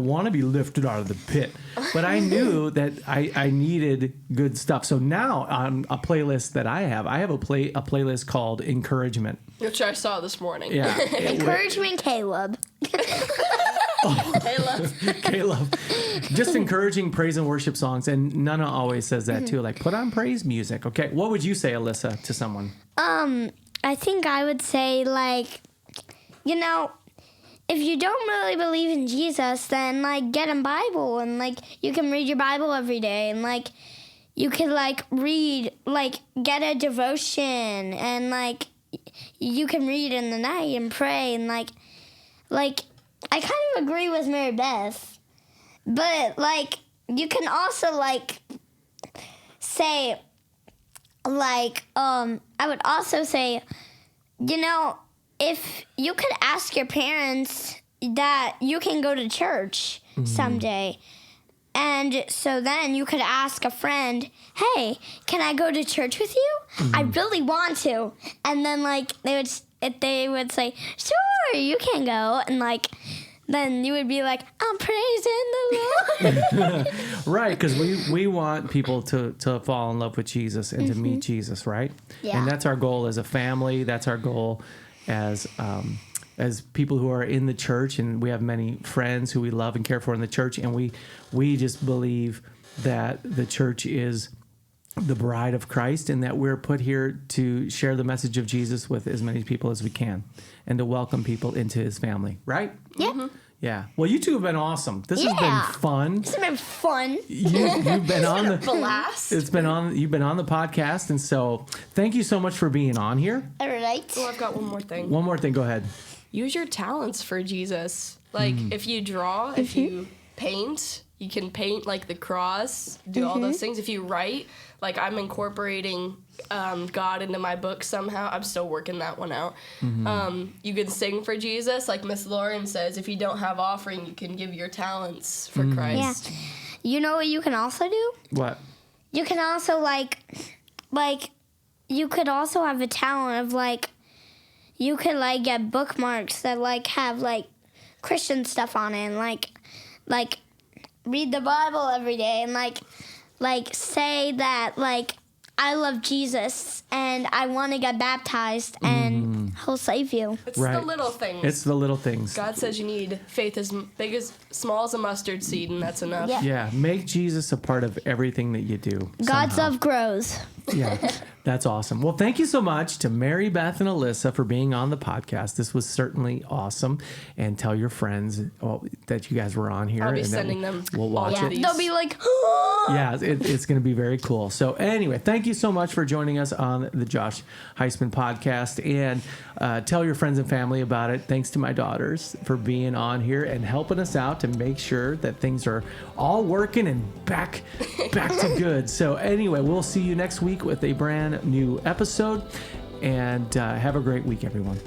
[SPEAKER 2] want to be lifted out of the pit. But I knew that I needed good stuff. So now on a playlist that I have a playlist called Encouragement,
[SPEAKER 3] Which I saw this morning.
[SPEAKER 2] Yeah,
[SPEAKER 4] Encouragement, Caleb.
[SPEAKER 2] Caleb, just encouraging praise and worship songs, and Nana always says that too. Like, put on praise music. Okay, what would you say, Alyssa, to someone?
[SPEAKER 4] I think I would say, if you don't really believe in Jesus, then, get a Bible, and, you can read your Bible every day, and, you could, read, get a devotion, and, you can read in the night and pray, and, I kind of agree with Mary Beth, but, you can also, say, I would also say, if you could ask your parents that you can go to church someday, and so then you could ask a friend, hey, can I go to church with you? I really want to. And then, they would say, sure, you can go. And, then you would be like, I'm praising the Lord.
[SPEAKER 2] Right, because we want people to fall in love with Jesus and to meet Jesus, right?
[SPEAKER 4] Yeah.
[SPEAKER 2] And that's our goal as a family. That's our goal as people who are in the church, and we have many friends who we love and care for in the church, and we just believe that the church is the bride of Christ, and that we're put here to share the message of Jesus with as many people as we can, and to welcome people into his family, right?
[SPEAKER 4] Yeah.
[SPEAKER 2] Yeah. Well, you two have been awesome. This has been fun.
[SPEAKER 4] It's been fun.
[SPEAKER 2] You've been on the
[SPEAKER 3] Blast.
[SPEAKER 2] You've been on the podcast, and so thank you so much for being on here.
[SPEAKER 4] All right.
[SPEAKER 3] Oh, I've got one more thing.
[SPEAKER 2] One more thing. Go ahead.
[SPEAKER 3] Use your talents for Jesus. If you draw, if you paint, you can paint like the cross, do all those things. If you write, like I'm incorporating God into my book somehow. I'm still working that one out. You can sing for Jesus, like Miss Lauren says. If you don't have offering, you can give your talents for Christ.
[SPEAKER 4] Yeah. You know what you can also do?
[SPEAKER 2] What?
[SPEAKER 4] You can also like you could also have a talent of like you could like get bookmarks that like have like Christian stuff on it and like read the Bible every day and like say that like I love Jesus and I want to get baptized and he'll save you.
[SPEAKER 3] It's the little things.
[SPEAKER 2] It's the little things.
[SPEAKER 3] God says you need faith as big as small as a mustard seed, and that's enough.
[SPEAKER 2] Yeah, make Jesus a part of everything that you do.
[SPEAKER 4] God's
[SPEAKER 2] somehow.
[SPEAKER 4] love grows.
[SPEAKER 2] Yeah, that's awesome. Well, thank you so much to Mary, Beth, and Alyssa for being on the podcast. This was certainly awesome. And tell your friends that you guys were on here.
[SPEAKER 3] I'll be
[SPEAKER 2] and
[SPEAKER 3] sending them.
[SPEAKER 2] We'll watch
[SPEAKER 3] all
[SPEAKER 2] it.
[SPEAKER 3] of these.
[SPEAKER 4] They'll be like,
[SPEAKER 2] Yeah, it's going to be very cool. So anyway, thank you so much for joining us on the Josh Huisman podcast. And tell your friends and family about it. Thanks to my daughters for being on here and helping us out to make sure that things are all working and back to good. So anyway, we'll see you next week with a brand new episode. And have a great week, everyone.